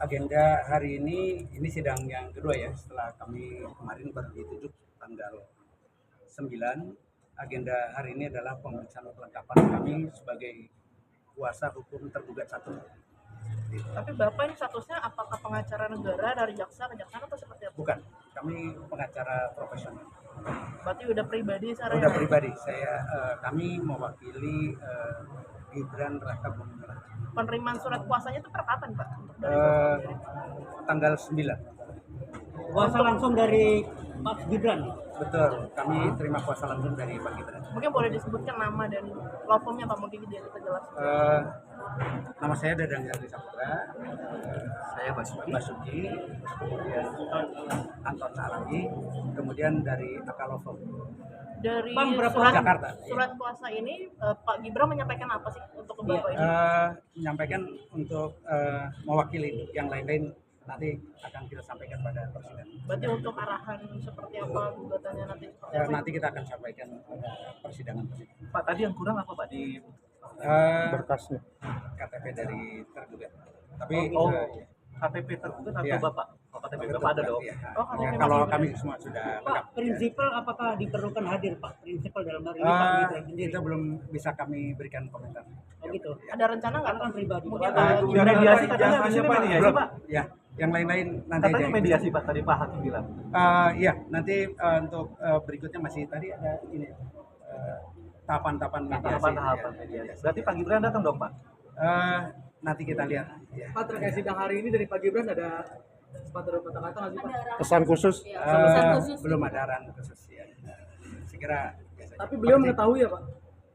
Agenda hari ini sidang yang kedua ya, setelah kami kemarin baru ditunjuk tanggal 9. Agenda hari ini adalah pemeriksaan kelengkapan kami sebagai kuasa hukum tergugat satu. Tapi Bapak ini statusnya apakah pengacara negara dari jaksa kejaksaan atau seperti apa? Bukan, kami pengacara profesional. Berarti udah pribadi sekarang. Udah pribadi, kami mewakili Gibran Raka Buming Raka. Penerimaan surat kuasanya itu per kapan, Pak? Untuk dari Eh, Bapak sendiri? Tanggal 9. Kuasa langsung dari Pak Gibran. Betul, kami terima kuasa langsung dari Pak Gibran. Mungkin boleh disebutkan nama dan law firm-nya Pak, mungkin dia kita jelaskan. Nama saya Dadang Herli Saputra, saya Basuki, kemudian Anton Saragi, kemudian dari Akalofo. Dari Bang, berapa surat, Jakarta. surat kuasa ini Pak Gibran menyampaikan apa sih untuk ke Bapak ini? Menyampaikan untuk mewakili yang lain-lain nanti akan kita sampaikan pada persidangan. Berarti untuk arahan seperti apa gugatannya nanti seperti apa? Nanti kita akan sampaikan pada persidangan. Pak, tadi yang kurang apa Pak di Berkasnya KTP dari tergugat. Tapi KTP tergugat atau Iya. Bapak? Oh, KTP Bapak ada dong. Iya. Oh, KTP Ya, masih kalau ada. kami semua sudah Pak, lengkap. prinsipal apakah diperlukan hadir Pak? Prinsipal dalam hari ini Pak Gibran sendiri. Itu belum bisa kami berikan komentar. Oh gitu. Ada rencana nggak? Karena kan pribadi. Mungkin Pak. ada Yang mediasi katanya habis ini Belum. mediasi Pak. Ya, yang lain-lain nanti Katanya aja. mediasi Pak, tadi Pak Hakim bilang. Iya, nanti untuk berikutnya masih tadi ada ini tahapan-tahapan mediasi. Tahapan-tahapan Ya, mediasi. Berarti Pak Gibran datang dong Pak? Nanti kita lihat. Ya. Pak, terkait sidang hari ini dari Pak Gibran ada sepatah kata-kata nggak sih Pak? Pesan khusus. Belum ada arahan khusus ya. Sekira biasa. Tapi beliau mengetahui ya Pak?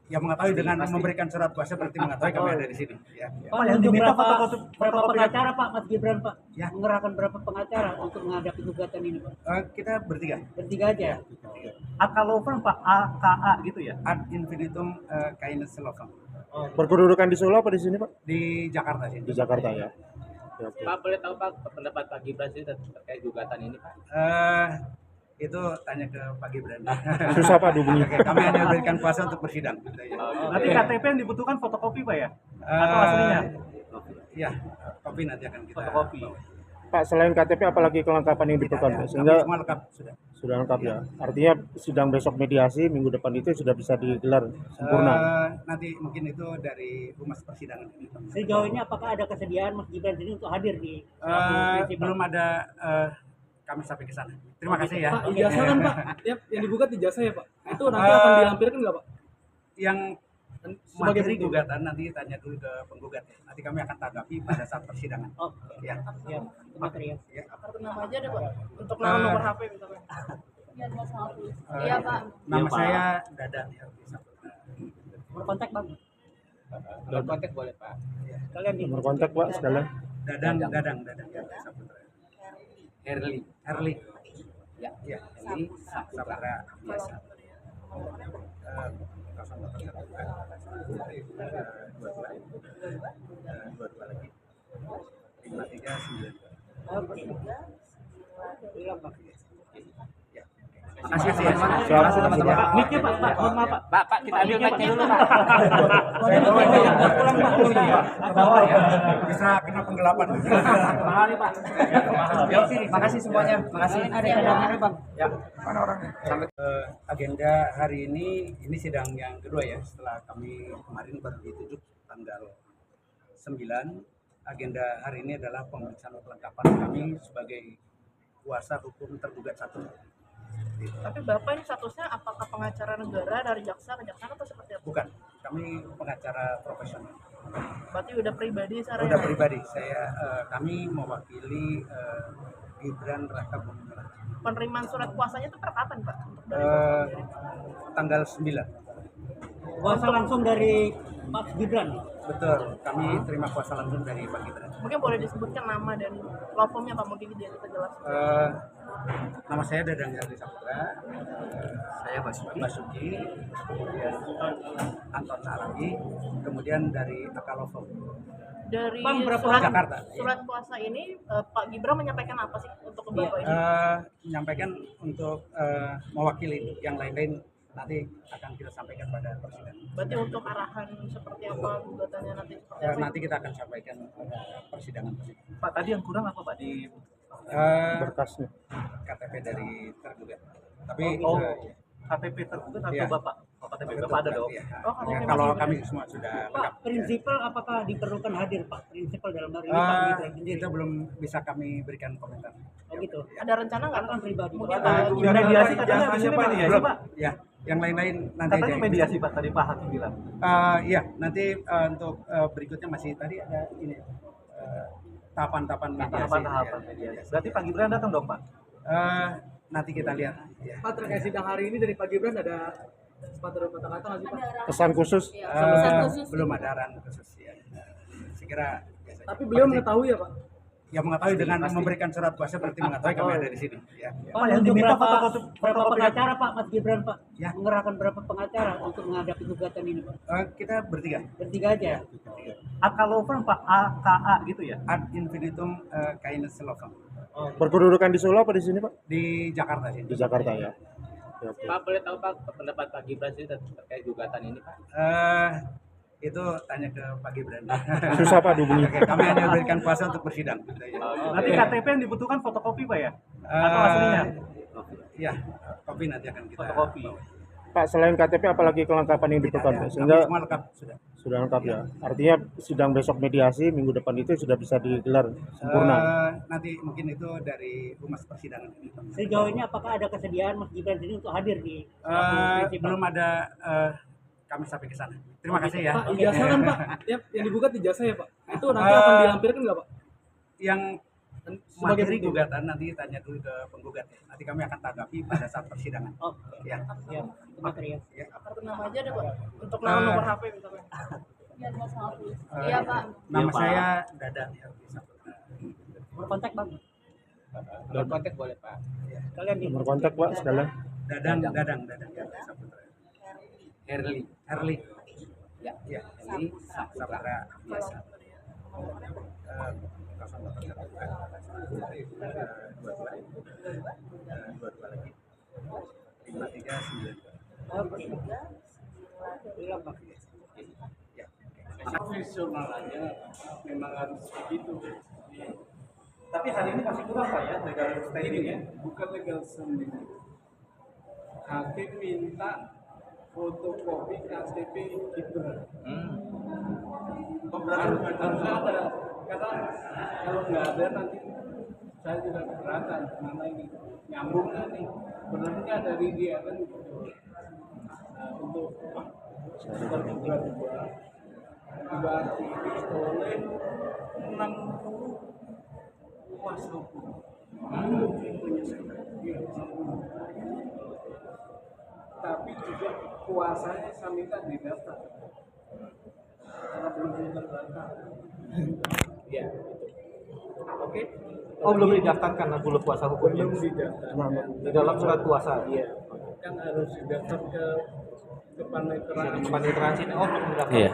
Ya mengetahui dengan memberikan surat kuasa berarti mengetahui kami ada di sini. Ya. Pak, yang untuk diminta berapa fotokopi- pengacara Pak Mas Gibran Pak? Ya. Mengerahkan berapa pengacara untuk menghadapi gugatan ini Pak? Kita bertiga. Bertiga aja. Akalover Pak, AKA gitu ya? Ad infinitum kindness love. Berkedudukan di Solo apa di sini Pak? Di Jakarta sini. Di Jakarta ya. Pak, boleh tahu Pak pendapat Pak Gibran sih terkait gugatan ini Pak? Itu tanya ke Pak Gibran. Susah Pak dihubungi. Oke, kami hanya berikan kuasa untuk bersidang. Nanti KTP yang dibutuhkan fotokopi Pak ya? Eh, Atau aslinya? Ya, kopi nanti akan kita Fotokopi. Pak, selain KTP apalagi kelengkapan yang diperlukan Pak? Sehingga semua lengkap sudah. sudah lengkap ya. Artinya sidang besok mediasi minggu depan itu sudah bisa digelar sempurna. Nanti mungkin itu dari humas persidangan. Sejauh ini apakah ada kesediaan Mas Gibran sini untuk hadir di Belum ada kami sampai ke sana. Terima kasih ya. Pak, ijazah kan Pak? Yang digugat ijazah ya Pak? Itu nanti akan dilampirkan nggak Pak? Yang Sebagai materi bukti. gugatan nanti tanya dulu ke penggugat ya. Nanti kami akan tanggapi pada saat persidangan. Oh, Ya. ya, materi ya. Ya. Kartu nama aja deh Pak. Untuk nama nomor HP misalnya. Iya Pak. Nama Iya, Pak. saya Dadan Herli Saputra. Nomor kontak Bang. Kalau kontak boleh Pak. Kalian di Nomor kontak Pak sekalian. Dadang Herli Saputra. Herli. Herli. Ya. Ya, ini Saputra biasa. 22 lagi. 5392. Oke. Hilang Pak. Ya. Makasih teman-teman. Siap. Terima kasih teman-teman. Siap. Mic-nya Pak, mohon maaf Pak. Pak, kita ambil mic-nya dulu Pak. Saya bawa ini ya. Pulang Pak. Bawah ya. Bisa kena penggelapan. Mahal nih Pak. Yuk, makasih semuanya. Makasih. Ada cadangannya Bang. Ya. Mana orangnya? Sampai Agenda hari ini sidang yang kedua ya, setelah kami kemarin baru ditunjuk tanggal 9. Agenda hari ini adalah pemeriksaan kelengkapan kami sebagai kuasa hukum tergugat satu. Tapi Bapak ini statusnya apakah pengacara negara dari jaksa kejaksaan atau seperti apa? Bukan, kami pengacara profesional. Berarti udah pribadi sekarang. Udah pribadi, kami mewakili Gibran Raka Buming Raka. Penerimaan surat kuasanya itu per kapan Pak? Untuk dari Eh, Bapak sendiri? Tanggal 9. Kuasa langsung dari Pak Gibran. Betul, kami terima kuasa langsung dari Pak Gibran. Mungkin boleh disebutkan nama dan law firm-nya Pak, mungkin dia kita jelaskan. Nama saya Dadang Herli Saputra, saya Basuki, kemudian Anton Saragi, kemudian dari Akalofo. Dari Bang, berapa surat, Jakarta. surat kuasa ini Pak Gibran menyampaikan apa sih untuk ke Bapak ini? Menyampaikan untuk mewakili yang lain-lain nanti akan kita sampaikan pada persidangan. Berarti untuk arahan seperti apa gugatannya nanti seperti apa? Nanti kita akan sampaikan pada persidangan. Pak, tadi yang kurang apa Pak di Berkasnya. KTP dari tergugat. Tapi oh, KTP tergugat atau Iya. Bapak? Oh, KTP Bapak ada dong. Iya. Oh, KTP Ya, kalau masih kami semua sudah Pak, lengkap. prinsipal apakah diperlukan hadir Pak? Prinsipal dalam hari ini Eh, Pak Gibran sendiri. itu belum bisa kami berikan komentar. Oh gitu. ada rencana nggak Karena kan pribadi. mungkin Pak. ada Udah mediasi katanya di sini mediasi Belum. Pak. Ya, yang lain-lain nanti Katanya aja. mediasi Pak tadi Pak Hakim bilang. Iya, nanti untuk berikutnya masih tadi ada ini tahapan-tahapan mediasi. Tahapan-tahapan Ya, mediasi. Berarti Pak Gibran datang dong Pak? Nanti kita lihat. Ya. Pak, terkait sidang hari ini dari Pak Gibran ada sepatah kata-kata nggak sih Pak? Pesan khusus. Belum ada arahan khusus ya. Sekira biasa aja. Tapi beliau Pasti- mengetahui ya Pak? Ya mengetahui dengan memberikan surat kuasa berarti mengetahui kami ada di sini. Ya. Pak, yang untuk diminta berapa fotokopi pengacara Pak Mas Gibran Pak? Ya. Mengerahkan berapa pengacara untuk menghadapi gugatan ini Pak? Kita bertiga. Bertiga aja. AKA Law Firm Pak, AKA gitu ya? Ad infinitum kindness love Berkedudukan di Solo apa di sini Pak? di Jakarta sih. Di Jakarta ya. Oke, oke. Pak, boleh tahu Pak pendapat Pak Gibran sih terkait gugatan ini Pak? Itu tanya ke Pak Gibran. Susah Pak dihubungi. Oke, kami hanya berikan kuasa untuk bersidang. Nanti KTP yang dibutuhkan fotokopi Pak ya? Eh, Atau aslinya? Iya, kopi nanti akan kita Fotokopi. bawa. Pak, selain KTP apalagi kelengkapan yang diperlukan Pak? Kami Sehingga semua lengkap sudah. sudah lengkap ya. Artinya sidang besok mediasi minggu depan itu sudah bisa digelar sempurna. Nanti mungkin itu dari humas persidangan. Sejauh ini apakah ada kesediaan Mas Gibran sendiri untuk hadir di Belum ada kami sampai ke sana. Terima kasih ya. Pak, ijazah kan Pak? Yang digugat ijazah ya Pak? Itu nanti akan dilampirkan nggak Pak? Yang Sebagai materi bukti. gugatan nanti tanya dulu ke penggugat ya. Nanti kami akan tanggapi pada saat persidangan. Oh, Ya. ya, material. Ya. kartu nama aja deh Pak untuk nama nomor HP misalnya. Iya Pak. Nama saya Dadan ya. Berkontak Bang. Berkontak boleh Pak. Kalian di Nomor kontak Pak sekalian. Dadang ya. Saputra. Herli. Ya. Ya, ini Saputra biasa. Dua lagi. 5392. Bilang, Bang. Ya. Profesionalannya memang harus begitu. Tapi hari ini masih kurang Pak ya, legal standing ya? Bukan legal standing. Hakim minta fotokopi KTP Gibran. Harus ada. Karena kalau nggak ada nanti saya juga keberatan. Mana ini nyambung nih. Sebenarnya dari dia kan untuk tergugat diwakili oleh 60 kuasa hukum. Tapi juga kuasanya saya minta didaftar karena belum terdaftar. Iya. Oke, Oh belum didaftarkan 60 kuasa hukumnya? belum didaftar. Di dalam surat kuasa? Iya, kan harus didaftar ke kepaniteraan. Kepaniteraan sini, oh belum didaftar. Iya.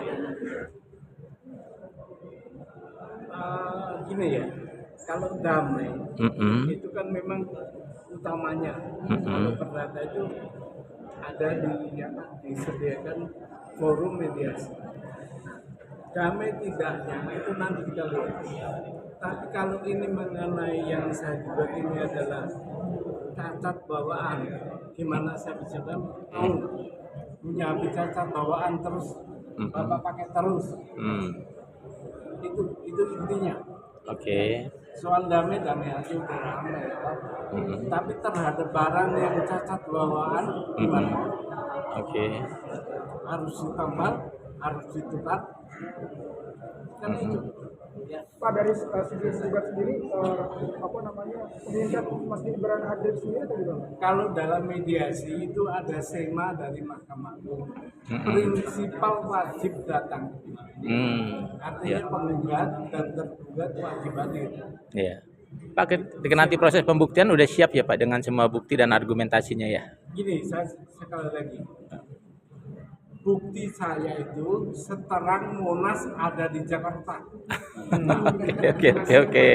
Gini ya, kalau damai Mm-mm. itu kan memang utamanya. Mm-mm. Kalau perdata itu ada disediakan forum mediasi. Damai tidaknya itu nanti kita lihat. Tapi kalau ini mengenai yang saya buat ini adalah cacat bawaan, gimana saya bisa punya cacat bawaan terus Bapak pakai terus, itu intinya. Oke. Soal damai aja udah ramai ya Pak. Tapi terhadap barang yang cacat bawaan gimana? Oke. Harus ditambal, harus ditukar, kan itu. Pak, dari segi gugat sendiri apa namanya pengingat Mas Gibran hadir sendiri atau gimana? Kalau dalam mediasi itu ada sema dari Mahkamah Agung, prinsipal wajib datang. Artinya penggugat dan tergugat wajib hadir. Iya. Pak, ketika nanti proses pembuktian udah siap ya Pak dengan semua bukti dan argumentasinya ya? Gini, saya sekali lagi. Bukti saya itu seterang Monas ada di Jakarta. Oke.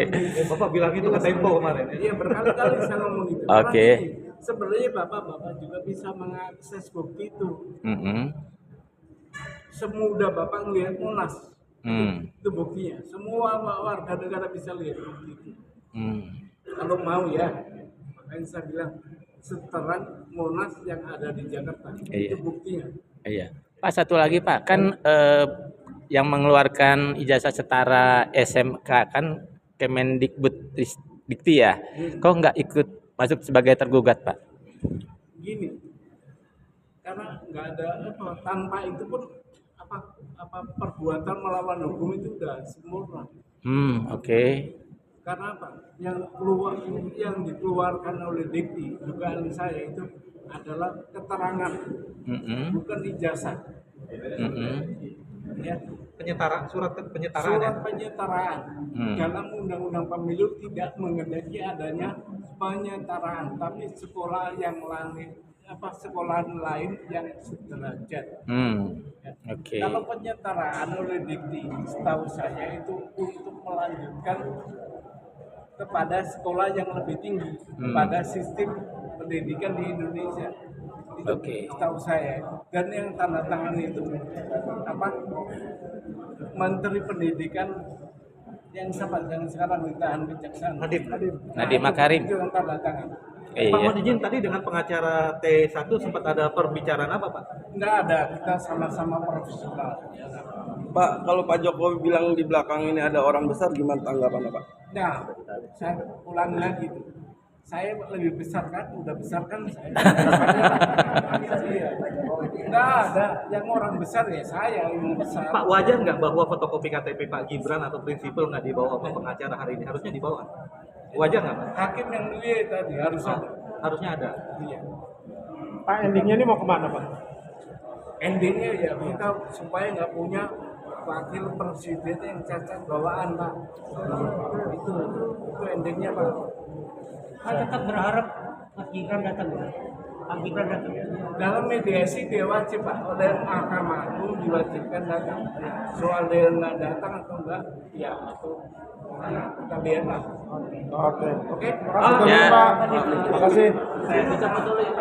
Bapak bilang itu ke Tempo kemarin ya? Iya, berkali-kali saya ngomong gitu. Oke. Karena gini, sebenarnya Bapak juga bisa mengakses bukti itu. Mm-mm. Semudah Bapak ngelihat Monas. Itu buktinya. Semua warga negara bisa lihat bukti itu. Hmm. Kalau mau ya, makanya saya bilang seteran Monas yang ada di Jakarta Iya. itu buktinya. Iya. Pak, satu lagi Pak, kan yang mengeluarkan ijazah setara SMK kan Kemendikbud Dikti ya. Kok nggak ikut masuk sebagai tergugat Pak? Gini, karena nggak ada tanpa itu pun perbuatan melawan hukum itu udah sempurna. Oke. Karena apa? Yang dikeluarkan oleh Dikti dugaan saya itu adalah keterangan, bukan ijazah. Ya, Surat penyetaraan. surat penyetaraan dalam undang-undang pemilu tidak mengendaki adanya penyetaraan, tapi sekolah yang lain sekolahan lain yang sederajat. Oke. Kalau penyetaraan oleh Dikti, setahu saya itu untuk melanjutkan kepada sekolah yang lebih tinggi pada sistem pendidikan di Indonesia. Itu Oke. setahu saya. Dan yang tanda tangan itu Menteri Pendidikan yang sekarang ditahan kejaksaan. Nadiem Makarim. Itu yang tanda tangan. Pak Iya. mohon izin, tadi dengan pengacara T1 sempat ada perbicaraan apa Pak? Enggak ada, kita sama-sama profesional. Pak, kalau Pak Jokowi bilang di belakang ini ada orang besar, gimana tanggapannya Pak? Nah, saya ulang lagi tuh. Saya lebih besar kan, udah besar kan saya. Iya. Enggak ada, yang orang besar ya saya yang besar. Pak, wajar nggak bahwa fotokopi KTP Pak Gibran atau prinsipal nggak dibawa sama pengacara hari ini? Harusnya dibawa. Wajar nggak Pak? Hakim yang nilai tadi harus ada. Harusnya ada. Iya. Pak, endingnya ini mau kemana Pak? Endingnya ya kita supaya nggak punya wakil presiden yang cacat bawaan Pak. Itu endingnya Pak. Saya tetap berharap Mas Gibran datang. Pak Gibran datang. Dalam mediasi dia wajib Pak, oleh Mahkamah Agung diwajibkan datang. Soal dia nggak datang atau enggak, ya itu kita lihat lah. Oke. Oke? Terima kasih Ya. Pak. Terima kasih. Saya bisa betul ya.